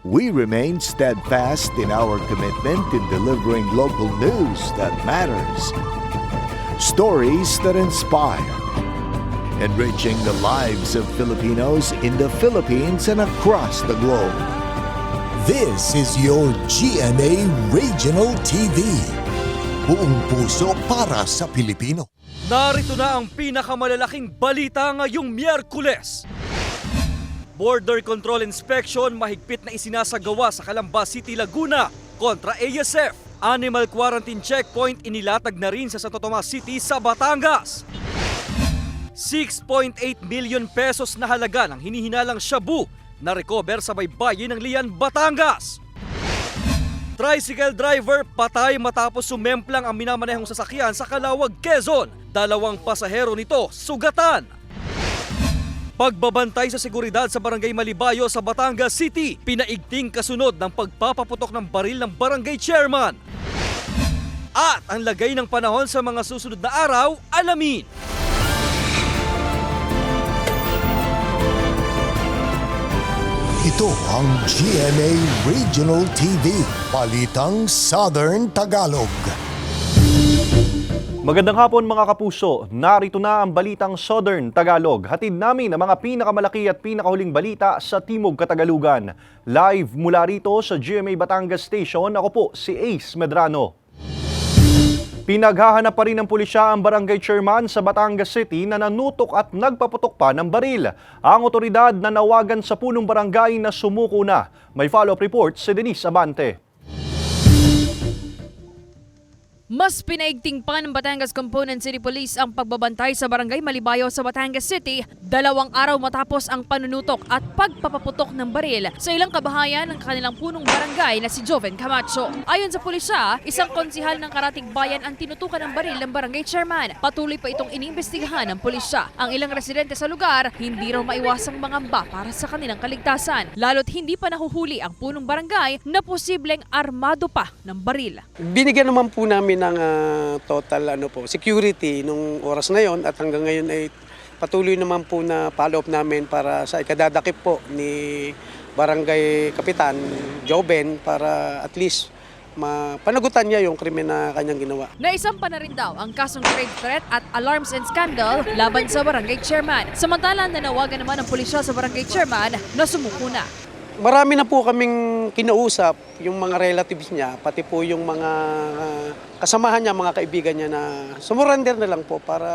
We remain steadfast in our commitment in delivering local news that matters, stories that inspire, enriching the lives of Filipinos in the Philippines and across the globe. This is your GMA Regional TV. Buong puso para sa Pilipino. Narito na ang pinakamalalaking balita ngayong Miyerkules. Border Control Inspection mahigpit na isinasagawa sa Calamba City, Laguna kontra ASF. Animal Quarantine Checkpoint inilatag na rin sa Santo Tomas City sa Batangas. 6.8 million pesos na halaga ng hinihinalang shabu na recover sa baybayin ng Lian, Batangas. Tricycle driver patay matapos sumemplang ang minamanehong sasakyan sa Calawag, Quezon. 2 pasahero nito sugatan. Pagbabantay sa seguridad sa Barangay Malibayo sa Batangas City, pinaigting kasunod ng pagpapaputok ng baril ng barangay chairman. At ang lagay ng panahon sa mga susunod na araw, alamin. Ito ang GMA Regional TV, Balitang Southern Tagalog. Magandang hapon mga kapuso, narito na ang Balitang Southern Tagalog. Hatid namin ang mga pinakamalaki at pinakahuling balita sa Timog Katagalugan. Live mula rito sa GMA Batangas Station, ako po si Ace Medrano. Pinaghahanap pa rin ng pulisya ang barangay chairman sa Batangas City na nanutok at nagpaputok pa ng baril. Ang otoridad na nawagan sa punong barangay na sumuko na. May follow-up report si Denise Abante. Mas pinaigting pa ng Batangas Component City Police ang pagbabantay sa Barangay Malibayo sa Batangas City 2 araw matapos ang panunutok at pagpapaputok ng baril sa ilang kabahayan ng kanilang punong barangay na si Joven Camacho. Ayon sa pulisya, isang konsihal ng Karatig Bayan ang tinutukan ng baril ng barangay chairman. Patuloy pa itong iniimbestigahan ng pulisya. Ang ilang residente sa lugar, hindi raw maiwasang mangamba para sa kanilang kaligtasan. Lalo't hindi pa nahuhuli ang punong barangay na posibleng armado pa ng baril. Binigyan naman po namin ng total security nung oras na yon at hanggang ngayon ay patuloy naman po na follow-up namin para sa ikadadakip po ni Barangay Kapitan Joven para at least mapanagutan niya yung krimen na kanyang ginawa. Naisampa na rin daw ang kasong grave threat at alarms and scandal laban sa barangay chairman. Samantala, nanawagan naman ang pulisya sa barangay chairman na sumuko na. Marami na po kaming kinausap, yung mga relatives niya, pati po yung mga kasamahan niya, mga kaibigan niya na sumurrender na lang po para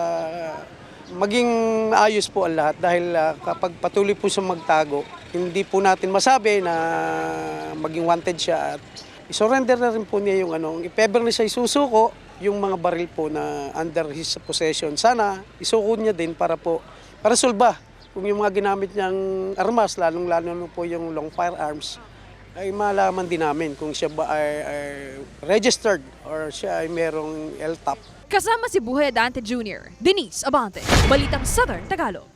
maging maayos po ang lahat. Dahil kapag patuloy po siya magtago, hindi po natin masabi na maging wanted siya at isurrender na rin po niya yung if ever na siya isusuko, yung mga baril po na under his possession. Sana isuko niya din para po, para resolba. Kung yung mga ginamit niyang armas, lalong-lalo po yung long firearms, ay malaman din namin kung siya ba ay registered or siya ay merong LTAP. Kasama si Buhay Dante Jr., Denise Abante, Balitang Southern Tagalog.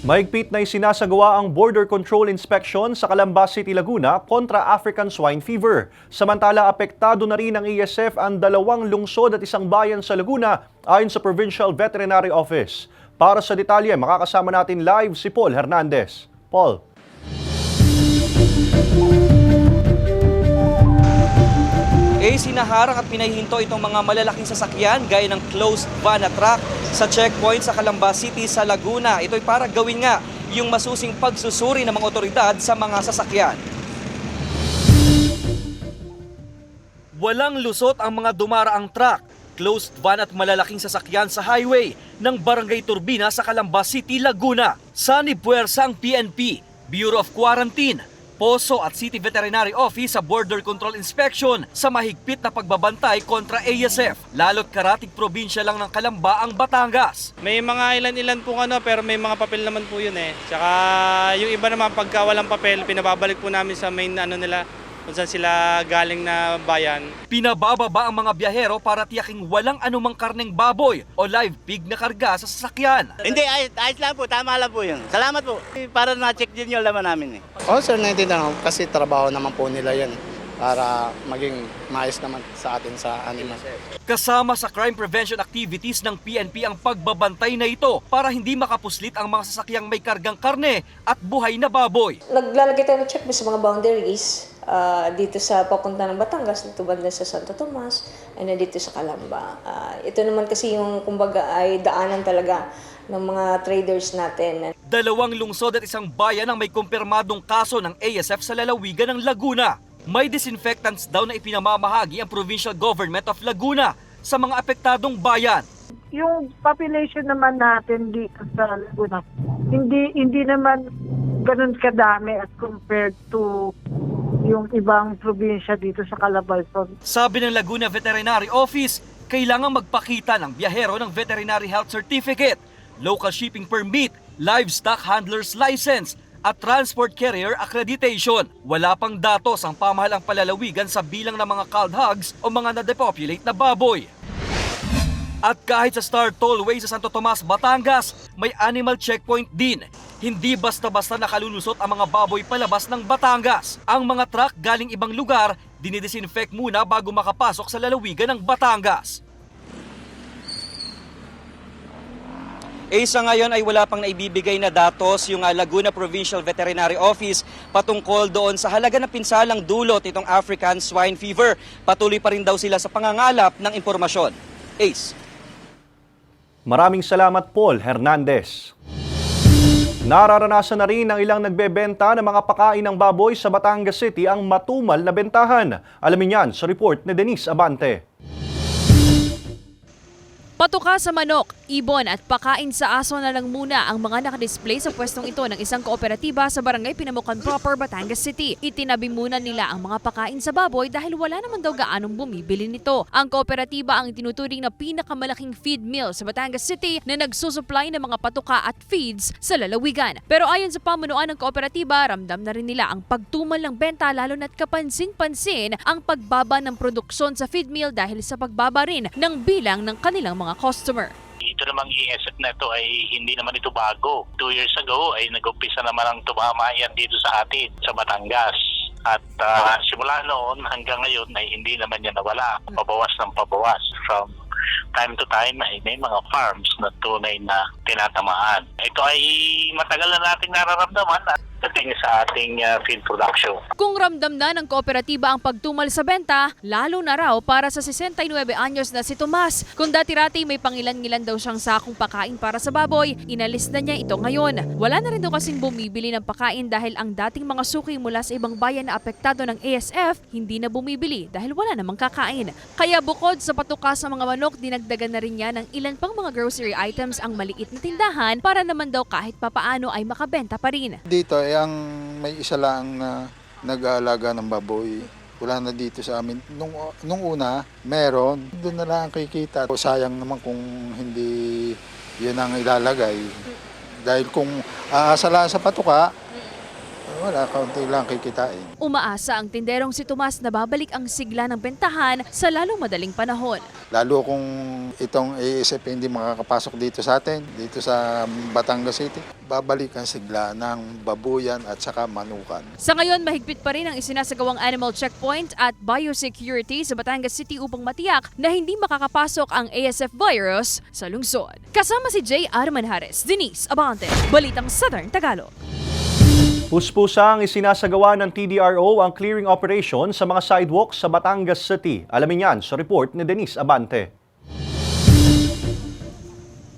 Mahigpit na isinasagawa ang border control inspection sa Calamba City, Laguna kontra African Swine Fever. Samantala, apektado na rin ng ASF ang 2 lungsod at 1 bayan sa Laguna ayon sa Provincial Veterinary Office. Para sa detalye, makakasama natin live si Paul Hernandez. Paul. Sinaharang at pinahihinto itong mga malalaking sasakyan gaya ng closed van na truck sa checkpoint sa Calamba City sa Laguna. Ito'y para gawin nga yung masusing pagsusuri ng mga otoridad sa mga sasakyan. Walang lusot ang mga dumaraang truck, closed van at malalaking sasakyan sa highway ng Barangay Turbina sa Calamba City, Laguna. Sanib-puwersa ang PNP, Bureau of Quarantine, Poso at City Veterinary Office sa Border Control Inspection sa mahigpit na pagbabantay kontra ASF. Lalo't karatig probinsya lang ng Calamba ang Batangas. May mga ilan-ilan po pero may mga papel naman po yun eh. Tsaka yung iba naman pagka walang papel, pinababalik po namin sa main nila kung saan sila galing na bayan. Pinabababa ang mga biyahero para tiyaking walang anumang karneng baboy o live pig na karga sa sasakyan. Hindi, ayos lang po. Tama lang po yun. Salamat po. Para na-check din yung laman namin eh. Oh sir, naintindihan ko kasi trabaho naman po nila yan. para maging maayos naman sa atin sa animal. Kasama sa crime prevention activities ng PNP ang pagbabantay na ito para hindi makapuslit ang mga sasakyang may kargang karne at buhay na baboy. Naglalagay tayo ng checkpoint sa mga boundaries dito sa papunta ng Batangas, dito banda sa Santo Tomas, and dito sa Calamba. Ito naman kasi yung kumbaga ay daanan talaga ng mga traders natin. 2 lungsod at 1 bayan ang may kumpirmadong kaso ng ASF sa lalawigan ng Laguna. May disinfectants daw na ipinamamahagi ang Provincial Government of Laguna sa mga apektadong bayan. Yung population naman natin dito sa Laguna, hindi naman ganun kadami as compared to yung ibang probinsya dito sa Calabarzon. Sabi ng Laguna Veterinary Office, kailangang magpakita ng biyahero ng Veterinary Health Certificate, local shipping permit, livestock handler's license, at transport carrier accreditation. Wala pang datos ang pamahalang palalawigan sa bilang ng mga culled hogs o mga na-depopulate na baboy. At kahit sa Star Tollway sa Santo Tomas, Batangas, may animal checkpoint din. Hindi basta-basta nakalulusot ang mga baboy palabas ng Batangas. Ang mga truck galing ibang lugar, dinidisinfect muna bago makapasok sa lalawigan ng Batangas. Sa ngayon ay wala pang naibibigay na datos yung Laguna Provincial Veterinary Office patungkol doon sa halaga na pinsalang dulot itong African Swine Fever. Patuloy pa rin daw sila sa pangangalap ng impormasyon. Ace. Maraming salamat, Paul Hernandez. Nararanasan na rin ng ilang nagbebenta ng mga pakain ng baboy sa Batangas City ang matumal na bentahan. Alamin yan sa report ni Denise Abante. Patuka sa manok, ibon at pakain sa aso na lang muna ang mga nakadisplay sa pwestong ito ng isang kooperatiba sa Barangay Pinamukan Proper, Batangas City. Itinabi muna nila ang mga pakain sa baboy dahil wala naman daw gaanong bumibili nito. Ang kooperatiba ang itinuturing na pinakamalaking feed mill sa Batangas City na nagsusupply ng mga patuka at feeds sa lalawigan. Pero ayon sa pamunuan ng kooperatiba, ramdam na rin nila ang pagtumal ng benta lalo na't kapansin-pansin ang pagbaba ng produksyon sa feed mill dahil sa pagbaba rin ng bilang ng kanilang mga customer. Ito namang ESF na ito ay hindi naman ito bago. 2 years ago ay nag-umpisa naman ang tumama yan dito sa atin, sa Batangas. At simula noon hanggang ngayon ay hindi naman yan nawala. Pabawas ng pabawas. From time to time ay may mga farms na tunay na tinatamaan. Ito ay matagal na nating nararamdaman at dating sa ating feed production. Kung ramdam na ng kooperatiba ang pagtumal sa benta, lalo na raw para sa 69 anyos na si Tomas. Kung dati-rati may pangilan-ngilan daw siyang sakong pakain para sa baboy, inalis na niya ito ngayon. Wala na rin daw kasing bumibili ng pakain dahil ang dating mga suki mula sa ibang bayan na apektado ng ASF hindi na bumibili dahil wala namang kakain. Kaya bukod sa patuka sa mga manok, dinagdagan na rin niya ng ilan pang mga grocery items ang maliit na tindahan para naman daw kahit papaano ay makabenta pa rin. Dito ay ang may isa lang na nag-aalaga ng baboy. Wala na dito sa amin. Nung una, meron. Doon na lang kikita. Sayang naman kung hindi yun ang ilalagay. Dahil kung aasa lang sa patuka, wala, kaunti lang kikitain. Umaasa ang tinderong si Tomas na babalik ang sigla ng bentahan sa lalong madaling panahon. Lalo kung itong ASF hindi makakapasok dito sa atin, dito sa Batangas City, babalik ang sigla ng babuyan at saka manukan. Sa ngayon, mahigpit pa rin ang isinasagawang animal checkpoint at biosecurity sa Batangas City upang matiyak na hindi makakapasok ang ASF virus sa lungsod. Kasama si J. Armanhares, Denise Abante, Balitang Southern Tagalog. Puspusang isinasagawa ng TDRO ang clearing operation sa mga sidewalks sa Batangas City. Alamin yan sa report ni Denise Abante.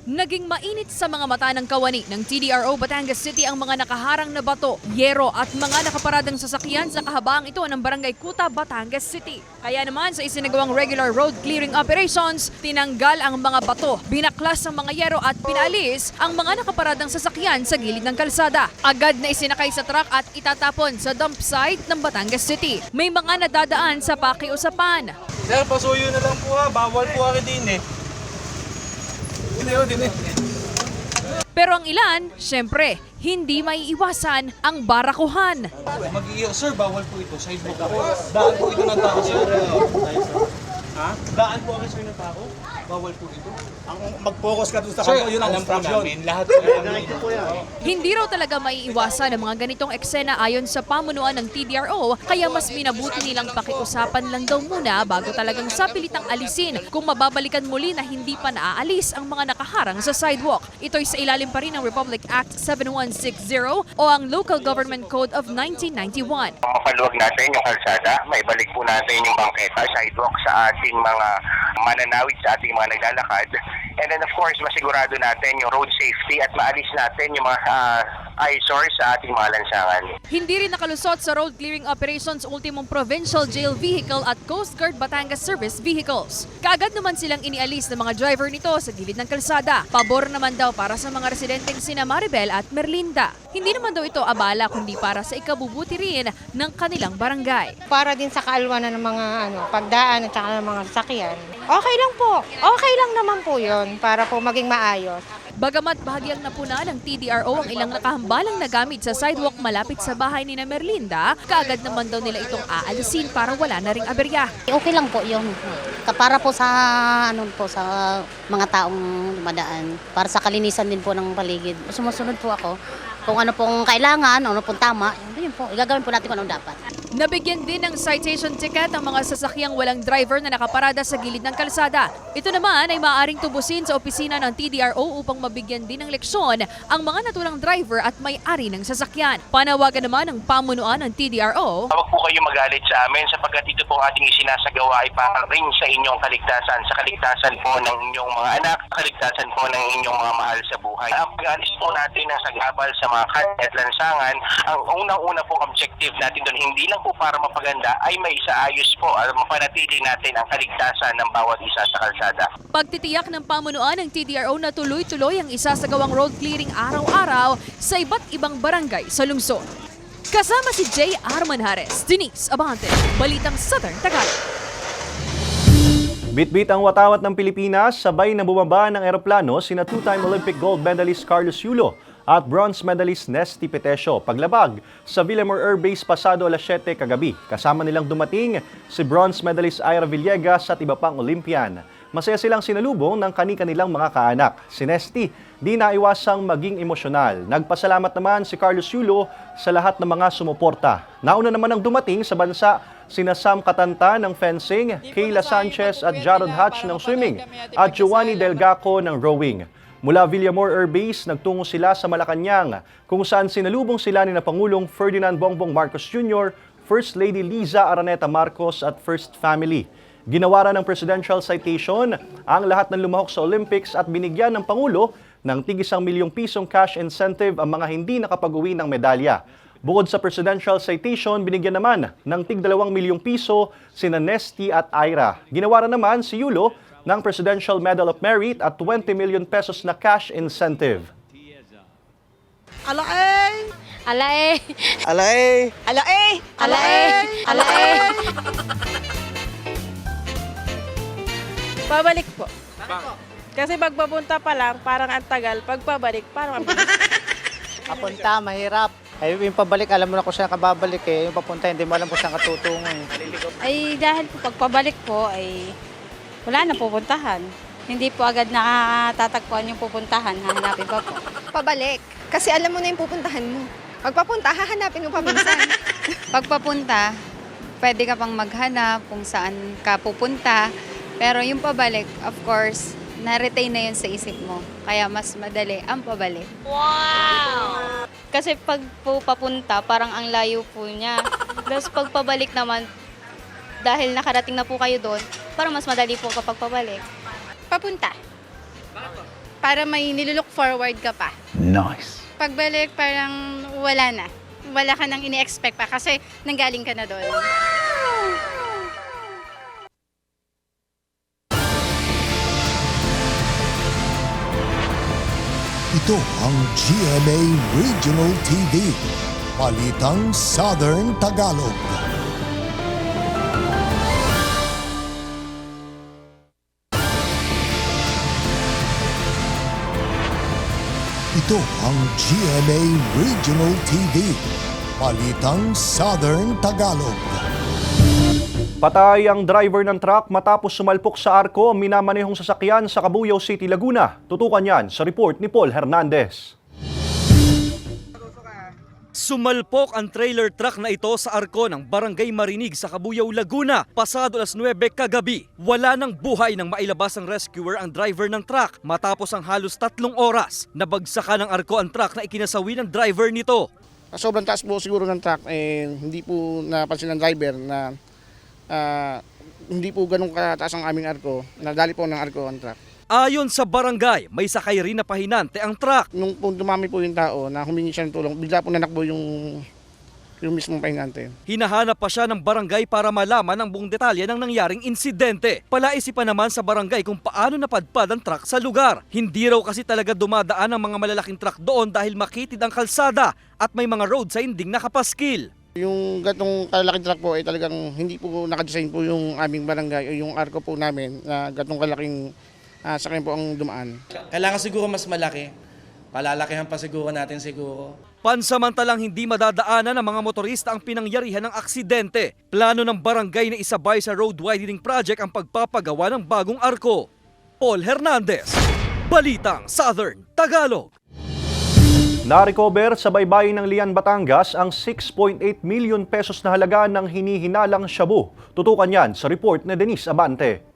Naging mainit sa mga mata ng kawani ng TDRO Batangas City ang mga nakaharang na bato, yero at mga nakaparadang sasakyan sa kahabaang ito ng Barangay Kuta, Batangas City. Kaya naman sa isinagawang regular road clearing operations, tinanggal ang mga bato, binaklas ang mga yero at pinalis ang mga nakaparadang sasakyan sa gilid ng kalsada. Agad na isinakay sa truck at itatapon sa dump site ng Batangas City. May mga nadadaan sa pakiusapan. Sir, pasuyo na lang po ha. Bawal po ako din eh. Pero ang ilan, syempre, hindi maiiwasan ang barakuhan. Mag-iyo, sir, bawal po ito. Sidewalk po. Daan po ito ng tao, sir. Ha? Daan po kasi ng tao. Bawal po ito. Ang mag-focus ka doon sa kampo, yun ang alam po obstruction. namin. Lahat po yan. Hindi raw talaga maiiwasan ang mga ganitong eksena ayon sa pamunuan ng TDRO, kaya mas minabuti nilang pakiusapan lang daw muna bago talagang sapilitang alisin kung mababalikan muli na hindi pa naaalis ang mga nakaharang sa sidewalk. Ito'y sa ilalim pa rin ng Republic Act 7160 o ang Local Government Code of 1991. Mapaluwag natin yung kalsada, maibalik po natin yung bangketa, sidewalk sa ating mga mananawid, sa ating mga naglalakad. And then of course, masigurado natin yung road safety at maalis natin yung mga eyesores sa ating mga lansangan. Hindi rin nakalusot sa road clearing operations ultimong Provincial Jail Vehicle at Coast Guard Batangas Service Vehicles. Kaagad naman silang inialis ng mga driver nito sa gilid ng kalsada. Pabor naman daw para sa mga residenteng sina Maribel at Merlinda. Hindi naman daw ito abala kundi para sa ikabubuti rin ng kanilang barangay. Para din sa kaalwanan ng mga pagdaan at saka ng mga sasakyan. Okay lang po. Okay lang naman po yun para po maging maayos. Bagamat bahagyang napuna ng TDRO ang ilang nakahambalang na gamit sa sidewalk malapit sa bahay ni Merlinda, kaagad naman daw nila itong aalisin para wala na ring aberya. Okay lang po yun. Para po sa sa mga taong dumadaan, para sa kalinisan din po ng paligid. Sumusunod po ako kung ano pong kailangan, ano pong tama, yun po, igagawin po natin kung anong dapat. Nabigyan din ng citation ticket ang mga sasakyang walang driver na nakaparada sa gilid ng kalsada. Ito naman ay maaaring tubusin sa opisina ng TDRO upang mabigyan din ng leksyon ang mga naturang driver at may-ari ng sasakyan. Panawagan naman ng pamunuan ng TDRO. Huwag po kayo magalit sa amin sapagkat ito po ating isinasagawa ay para rin sa inyong kaligtasan, sa kaligtasan po ng inyong mga anak, kaligtasan po ng inyong mga mahal sa buhay. Ang pag-alis po natin ng sagabal sa mga kalye at lansangan, ang unang-una pong objective natin doon, hindi lang po para mapaganda, ay may isaayos po at mapanatili natin ang kaligtasan ng bawat isa sa kalsada. Pagtitiyak ng pamunuan ng TDRO na tuloy-tuloy ang isasagawang road clearing araw-araw sa iba't ibang barangay sa lungsod. Kasama si J.R. Manjares, Denise Abante, Balitang Southern Tagalog. Bitbit ang watawat ng Pilipinas, sabay na bumaba ng eroplano sina two-time Olympic gold medalist Carlos Yulo at bronze medalist Nesty Petesio paglabag sa Villamor Air Base pasado alas 7 kagabi. Kasama nilang dumating si bronze medalist Ira Villegas at iba pang Olympian. Masaya silang sinalubong ng kani-kanilang mga kaanak. Si Nesty, di naiwasang maging emosyonal. Nagpasalamat naman si Carlos Yulo sa lahat ng mga sumuporta. Nauna naman ang dumating sa bansa sina Sam Katanta ng fencing, Kayla Sanchez at Jarod Hatch ng swimming, at Giovanni Delgaco ng rowing. Mula Villamor Air Base, nagtungo sila sa Malacanang, kung saan sinalubong sila ni Pangulong Ferdinand Bongbong Marcos Jr., First Lady Liza Araneta Marcos at First Family. Ginawaran ng presidential citation ang lahat ng lumahok sa Olympics at binigyan ng Pangulo ng tig-1 milyong pisong cash incentive ang mga hindi nakapag-uwi ng medalya. Bukod sa presidential citation, binigyan naman ng tig-2 milyong piso sina Nesty at Ira. Ginawaran naman si Yulo ng Presidential Medal of Merit at 20 million pesos na cash incentive. Alae! Alae! Alae! Alae! Alae! Pabalik po. Kasi pagpapunta pa lang, parang ang tagal. Pagpabalik, parang ang bilis. Papunta, mahirap. Ay, yung pabalik, alam mo na kung saan ka babalik eh. Yung papunta, hindi mo alam kung saan ka tutungo eh. Ay dahil po pagpabalik po ay wala na pupuntahan. Hindi po agad nakatatagpuan yung pupuntahan, hahanapin pa po. Pabalik. Kasi alam mo na yung pupuntahan mo. Pagpapunta, hahanapin mo pa minsan. Pagpapunta, pwede ka pang maghanap kung saan ka pupunta. Pero yung pabalik, of course, na-retain na yun sa isip mo. Kaya mas madali ang pabalik. Wow! Kasi pag po papunta, parang ang layo po niya. Tapos pag pabalik naman, dahil nakarating na po kayo doon, parang mas madali po kapag pabalik. Papunta. Para may nilook forward ka pa. Nice. Pagbalik, parang wala na. Wala ka nang ini-expect pa kasi nanggaling ka na doon. Ito ang GMA Regional TV, Balitang Southern Tagalog. Ito ang GMA Regional TV, Balitang Southern Tagalog. Patay ang driver ng truck matapos sumalpok sa arko ang minamanehong sasakyan sa Cabuyao City, Laguna. Tutukan yan sa report ni Paul Hernandez. Sumalpok ang trailer truck na ito sa arko ng Barangay Marinig sa Cabuyao, Laguna. Pasado alas 9 kagabi. Wala nang buhay nang mailabas ng rescuer ang driver ng truck matapos ang halos 3 oras. Nabagsakan ng arko ang truck na ikinasawi ng driver nito. Sobrang taas po siguro ng truck, hindi po napansin ng driver na hindi po ganun kataas ang aming arko. Nadali po ng arko ang truck. Ayon sa barangay, may sakay rin na pahinante ang truck. Nung po dumami po yung tao na humingi siya ng tulong, bigla po nanakbo yung mismong pahinante. Hinahanap pa siya ng barangay para malaman ang buong detalye ng nangyaring insidente. Palaisipan naman sa barangay kung paano napadpad ang truck sa lugar. Hindi raw kasi talaga dumadaan ang mga malalaking truck doon dahil makitid ang kalsada at may mga road sa hinding nakapaskil. Yung gatong kalaking truck po ay talagang hindi po nakadesign po yung aming barangay o yung arko po namin na gatong kalaking sakyan po ang dumaan. Kailangan siguro mas malaki. Palalakihan pa siguro natin siguro. Pansamantalang hindi madadaanan ng mga motorista ang pinangyarihan ng aksidente. Plano ng barangay na isabay sa road widening project ang pagpapagawa ng bagong arko. Paul Hernandez, Balitang Southern Tagalog. Na-recover sa baybayin ng Lian, Batangas ang 6.8 million pesos na halaga ng hinihinalang shabu. Tutukan yan sa report ni Denise Abante.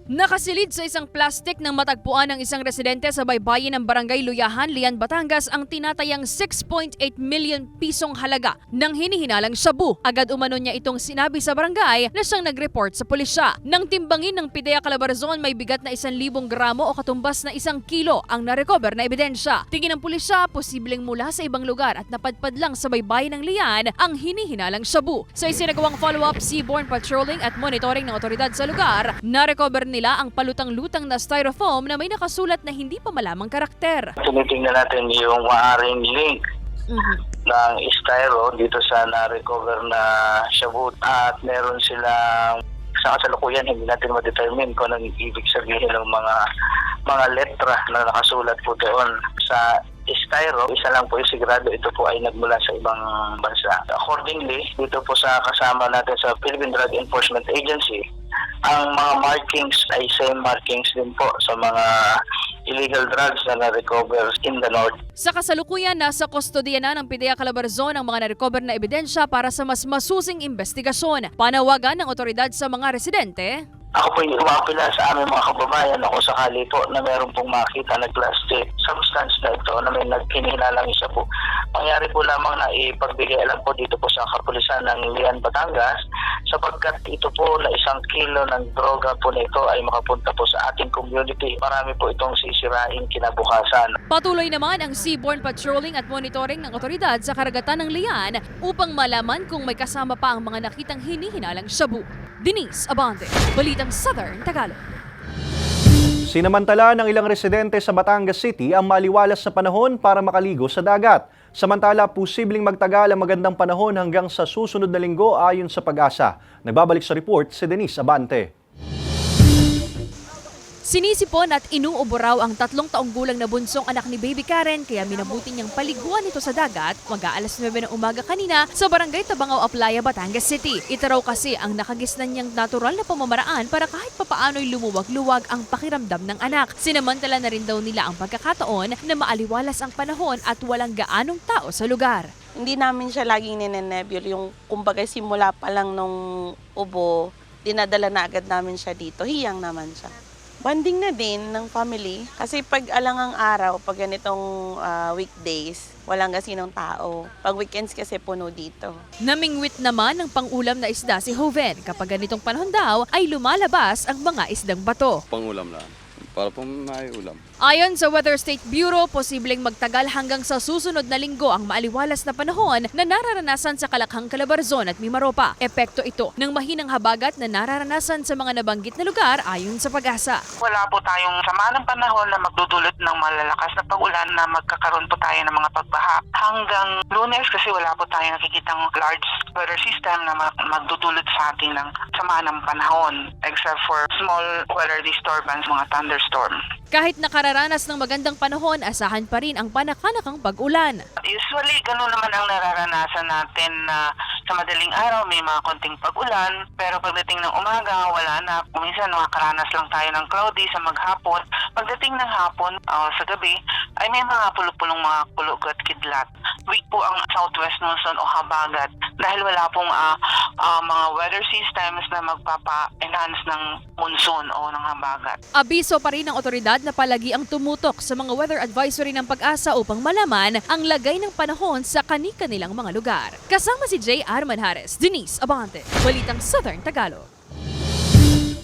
Nakasilid sa isang plastik ng matagpuan ng isang residente sa baybayin ng Barangay Luyahan, Lian, Batangas ang tinatayang 6.8 million pisong halaga ng hinihinalang shabu. Agad umano niya itong sinabi sa barangay na siyang nag-report sa pulisya. Nang timbangin ng PIDEA Calabarzon, may bigat na 1,000 gramo o katumbas na 1 kilo ang na-recover na ebidensya. Tingin ng pulisya, posibleng mula sa ibang lugar at napadpad lang sa baybayin ng Lian ang hinihinalang shabu. Sa isinagawang follow-up, seaborne patrolling at monitoring ng otoridad sa lugar, na-recover nila ang palutang-lutang na styrofoam na may nakasulat na hindi pa malamang karakter. Tinitingnan natin yung maaring link ng styro dito sa na-recover na shabu at meron silang sa kasalukuyan hindi natin ma-determine kung anong ibig sabihin ng mga letra na nakasulat po doon sa styro. Isa lang po yung sigurado, ito po ay nagmula sa ibang bansa. Accordingly, dito po sa kasama natin sa Philippine Drug Enforcement Agency, ang mga markings ay same markings din po sa mga illegal drugs na na-recover in the north. Sa kasalukuyan, nasa kustodiya na ng PIDEA Calabarzon ang mga na-recover na ebidensya para sa mas masusing investigasyon. Panawagan ng otoridad sa mga residente. Ako po yung umapila sa aming mga kababayan na kung sakali po na meron pong makita na plastic substance na ito na may naghinihinalang isa po. Mangyari po lamang na ipagbigay alam po dito po sa kapulisan ng Lian, Batangas sapagkat ito po na 1 kilo ng droga po na ito ay makapunta po sa ating community. Marami po itong sisirain kinabukasan. Patuloy naman ang seaborne patrolling at monitoring ng otoridad sa karagatan ng Lian upang malaman kung may kasama pa ang mga nakitang hinihinalang shabu. Denise Abante, Balitang Southern Tagalog. Sinamantala ng ilang residente sa Batangas City ang maliwalas na panahon para makaligo sa dagat. Samantala, posibleng magtagal ang magandang panahon hanggang sa susunod na linggo ayon sa Pag-asa. Nagbabalik sa report si Denise Abante. Sinisipon at inuubo raw ang 3 taong gulang na bunsong anak ni Baby Karen kaya minabuti niyang paliguan ito sa dagat mag-aalas 9 ng umaga kanina sa Barangay Tabangao, Aplaya, Batangas City. Ito raw kasi ang nakagisnan niyang natural na pamamaraan para kahit papaano'y lumuwag-luwag ang pakiramdam ng anak. Sinamantala na rin daw nila ang pagkakataon na maaliwalas ang panahon at walang gaanong tao sa lugar. Hindi namin siya laging ninenebule, yung kumbaga simula pa lang nung ubo, dinadala na agad namin siya dito, hiyang naman siya. Banding na din ng family kasi pag alangang araw, pag ganitong weekdays, walang gasinong tao. Pag weekends kasi puno dito. Namingwit naman ng pangulam na isda si Joven. Kapag ganitong panahon daw ay lumalabas ang mga isdang bato. Pangulam lang, para pong may ulam. Ayon sa Weather State Bureau, posibleng magtagal hanggang sa susunod na linggo ang maaliwalas na panahon na nararanasan sa Kalakhang, Calabarzon at Mimaropa. Epekto ito ng mahinang habagat na nararanasan sa mga nabanggit na lugar ayon sa Pag-asa. Wala po tayong sama ng panahon na magdudulot ng malalakas na pag-ulan na magkakaroon po tayo ng mga pagbaha. Hanggang Lunes kasi wala po tayong nakikitang large weather system na magdudulot sa atin ng sama ng panahon except for small weather disturbance, mga thunderstorm. Kahit nakararanas ng magandang panahon, asahan pa rin ang panakanakang pag-ulan. Usually, gano'n naman ang nararanasan natin na Sa madaling araw, may mga konting pag-ulan, pero pagdating ng umaga, wala na. Minsan, makakaranas lang tayo ng cloudy sa maghapon. Pagdating ng hapon, sa gabi, ay may mga pulupulong mga kulog at kidlat. Weak po ang southwest monsoon o habagat dahil wala pong mga weather systems na magpapa-enhance ng monsoon o ng habagat. Abiso pa rin ng otoridad na palagi ang tumutok sa mga weather advisory ng Pag-asa upang malaman ang lagay ng panahon sa kani-kanilang mga lugar. Kasama si J. Manhares, Denise Abante, Balitang Southern Tagalog.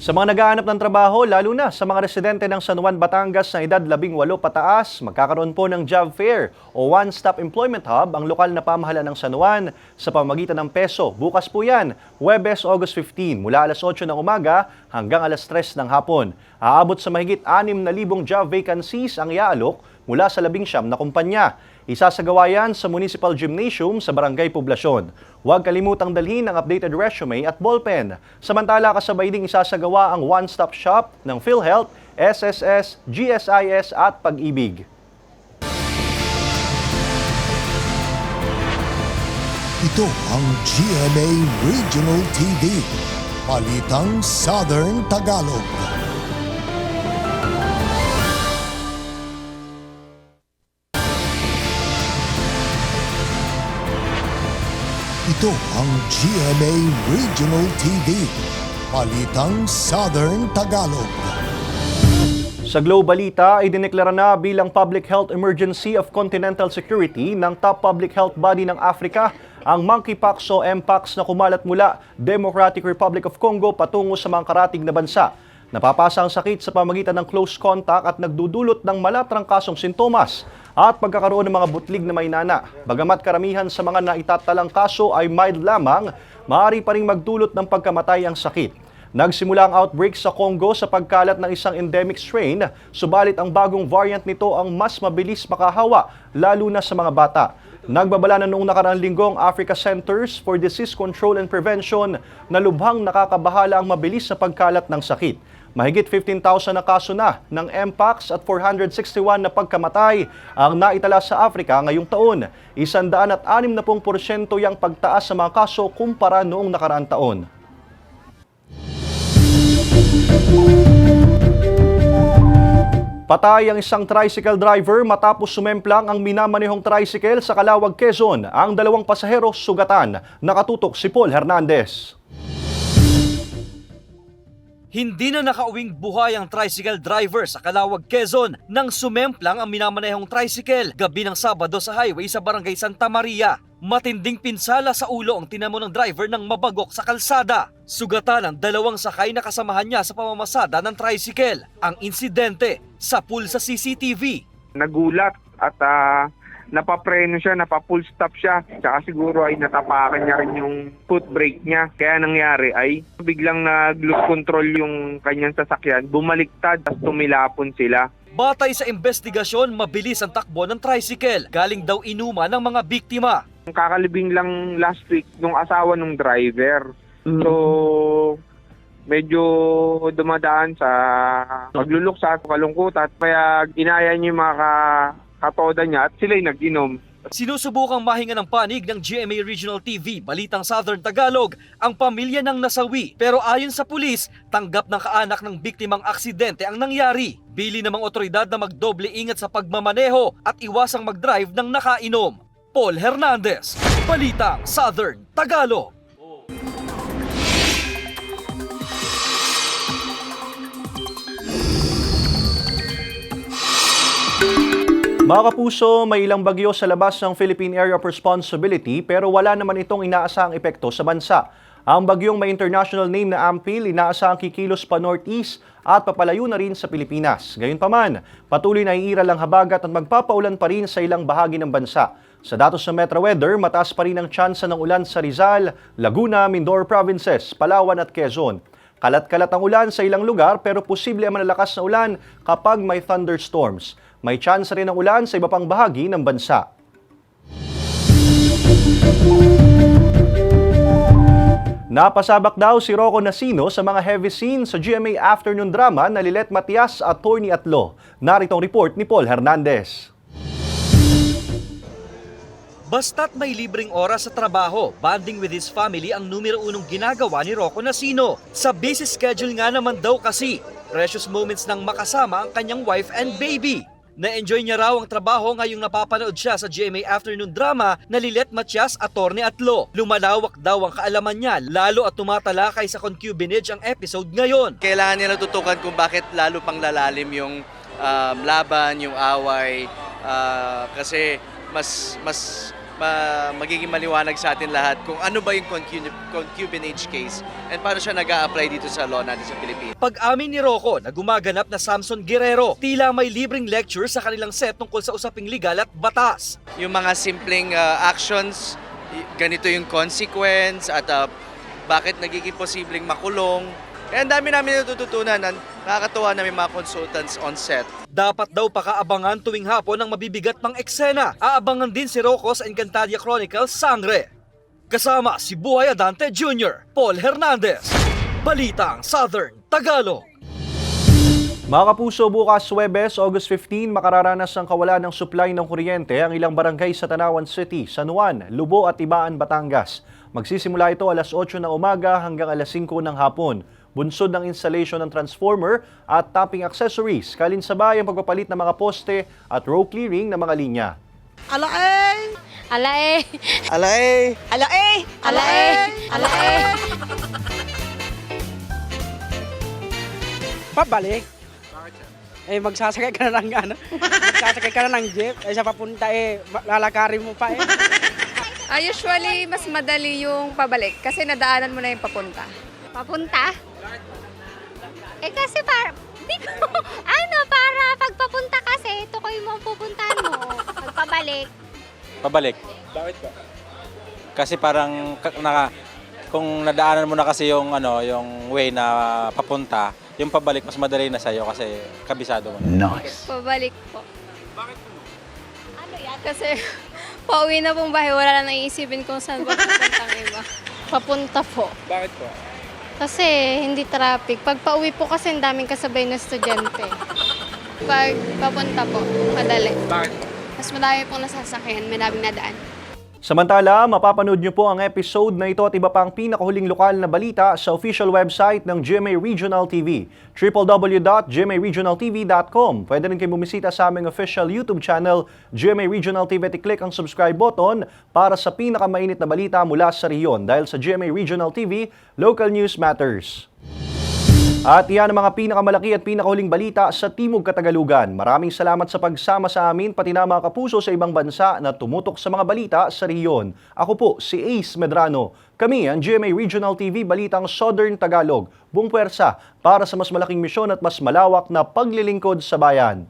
Sa mga naghahanap ng trabaho, lalo na sa mga residente ng San Juan, Batangas na edad 18 pataas, magkakaroon po ng job fair o one-stop employment hub ang lokal na pamahalaan ng San Juan sa pamamagitan ng PESO. Bukas po yan, Huwebes, August 15, mula alas 8 ng umaga hanggang alas 3 ng hapon. Aabot sa mahigit 6,000 job vacancies ang iaalok mula sa 19 na kumpanya. Isasagawa yan sa Municipal Gymnasium sa Barangay Poblasyon. Huwag kalimutang dalhin ang updated resume at ballpen. Samantala, kasabay ding isasagawa ang one-stop shop ng PhilHealth, SSS, GSIS at Pag-ibig. Ito ang GMA Regional TV. Balitang Southern Tagalog. Ito ang GMA Regional TV. Balitang Southern Tagalog. Sa Globalita, idineklara na bilang Public Health Emergency of Continental Security ng top public health body ng Africa ang monkeypox o mpox na kumalat mula Democratic Republic of Congo patungo sa mga karatig na bansa. Napapasa ang sakit sa pamagitan ng close contact at nagdudulot ng malatrangkasong sintomas at pagkakaroon ng mga butlig na may nana. Bagamat karamihan sa mga naitatalang kaso ay mild lamang, maaari pa ring magdulot ng pagkamatay ang sakit. Nagsimula ang outbreak sa Congo sa pagkalat ng isang endemic strain, subalit ang bagong variant nito ang mas mabilis makahawa, lalo na sa mga bata. Nagbabala na noong nakaraang linggo ang Africa Centers for Disease Control and Prevention na lubhang nakakabahala ang mabilis na pagkalat ng sakit. Mahigit 15,000 na kaso na ng mpox at 461 na pagkamatay ang naitala sa Africa ngayong taon. 160% yung pagtaas sa mga kaso kumpara noong nakaraang taon. Patay ang isang tricycle driver matapos sumemplang ang minamanehong tricycle sa Calawag, Quezon. Ang 2 pasahero sugatan. Nakatutok si Paul Hernandez. Hindi na nakauwing buhay ang tricycle driver sa Calawag, Quezon nang sumemplang ang minamanehong tricycle gabi ng Sabado sa highway sa Barangay Santa Maria. Matinding pinsala sa ulo ang tinamo ng driver nang mabagok sa kalsada. Sugatan ang 2 sakay na kasamahan niya sa pamamasada ng tricycle. Ang insidente sa pool sa CCTV. Nagulat at napapreno siya, napapull stop siya. Tsaka siguro ay natapakan niya rin yung foot brake niya. Kaya nangyari ay biglang nag-lose control yung kanyang sasakyan. Bumaliktad at tumilapon sila. Batay sa investigasyon, mabilis ang takbo ng tricycle. Galing daw inuman ng mga biktima. Kakalibing lang last week nung asawa ng driver. So, medyo dumadaan sa pagluluksa at kalungkutan. Kaya inaya niya yung mga katoda niya at sila'y nag-inom. Sinusubukang mahinga ng panig ng GMA Regional TV, Balitang Southern Tagalog, ang pamilya ng nasawi. Pero ayon sa pulis, tanggap ng kaanak ng biktimang aksidente ang nangyari. Bili namang otoridad na magdoble ingat sa pagmamaneho at iwasang mag-drive ng nakainom. Paul Hernandez, Balitang Southern Tagalog. Mga kapuso, may ilang bagyo sa labas ng Philippine Area of Responsibility pero wala naman itong inaasahang epekto sa bansa. Ang bagyong may international name na Ampil, inaasahang kikilos pa northeast at papalayo na rin sa Pilipinas. Gayunpaman, patuloy na iiral ang habagat at magpapaulan pa rin sa ilang bahagi ng bansa. Sa datos ng Metro Weather, mataas pa rin ang tsansa ng ulan sa Rizal, Laguna, Mindoro Provinces, Palawan at Quezon. Kalat-kalat ang ulan sa ilang lugar pero posible ang malalakas na ulan kapag may thunderstorms. May chance rin ng ulan sa iba pang bahagi ng bansa. Napasabak daw si Rocco Nasino sa mga heavy scene sa GMA Afternoon Drama na Lilet Matias at Tony Atlo. Narito ang report ni Paul Hernandez. Basta't may libreng oras sa trabaho, bonding with his family ang numero unong ginagawa ni Rocco Nacino. Sa busy schedule nga naman daw kasi, precious moments nang makasama ang kanyang wife and baby. Na-enjoy niya raw ang trabaho ngayong napapanood siya sa GMA Afternoon Drama na Lilet Matias, Attorney at Law. Lumalawak daw ang kaalaman niya, lalo at tumatalakay sa concubinage ang episode ngayon. Kailangan niya natutukan kung bakit lalo pang lalalim yung laban, yung away, kasi mas magiging maliwanag sa atin lahat kung ano ba yung concubinage case and paano siya nag-a-apply dito sa law natin sa Pilipinas. Pag-amin ni Rocco na gumaganap na Samson Guerrero, tila may libreng lecture sa kanilang set tungkol sa usaping legal at batas. Yung mga simpleng actions, ganito yung consequence at bakit nagiging posibleng makulong. Kaya ang dami namin natututunan, nakakatuwa na may mga consultants on set. Dapat daw pakaabangan tuwing hapon ang mabibigat pang eksena. Aabangan din si Rocco sa Encantadia Chronicles Sangre. Kasama si Buhay Adante Jr., Paul Hernandez. Balitang Southern Tagalog. Mga kapuso, bukas Huwebes, August 15, makararanas ng kawalan ng supply ng kuryente ang ilang barangay sa Tanawan City, San Juan, Lubo at Ibaan, Batangas. Magsisimula ito alas 8 ng umaga hanggang alas 5 ng hapon. Bunsod ng installation ng transformer at tapping accessories, kalinsabay ang pagpapalit ng mga poste at row clearing ng mga linya. Alae! Alae! Alae! Alae! Alae! Alae! Pabalik. Magsasakay ka na ng magsasakay ka na ng jeep. Sa papunta lalakarin mo pa Usually, mas madali yung pabalik kasi nadaanan mo na yung papunta. Papunta? Kasi para pagpapunta kasi, ito ko yung pupuntahan mo. Pagpabalik. Pabalik. Bakit ba? Kasi parang kung nadaanan mo na kasi yung yung way na papunta, yung pabalik mas madali na sa'yo kasi kabisado mo. Nice. Pabalik po. Bakit po? Ano yan? Kasi pauwi na pong bahay, wala na naiisipin kung saan ba pupunta ang iba. Papunta po. Bakit po? Kasi hindi traffic. Pag pauwi po kasi ang daming kasabay na estudyante. Pag papunta po, madali. Bakit po? Mas madami pong nasasakyan, madaming nadaan. Samantala, mapapanood niyo po ang episode na ito at iba pang pinakahuling lokal na balita sa official website ng GMA Regional TV, www.gmaregionaltv.com. Pwede rin kayo bumisita sa aming official YouTube channel, GMA Regional TV, at i-click ang subscribe button para sa pinakamainit na balita mula sa riyon. Dahil sa GMA Regional TV, local news matters. At iyan ang mga pinakamalaki at pinakahuling balita sa Timog Katagalugan. Maraming salamat sa pagsama sa amin, pati na mga kapuso sa ibang bansa na tumutok sa mga balita sa riyon. Ako po si Ace Medrano. Kami ang GMA Regional TV Balitang Southern Tagalog. Buong puwersa para sa mas malaking misyon at mas malawak na paglilingkod sa bayan.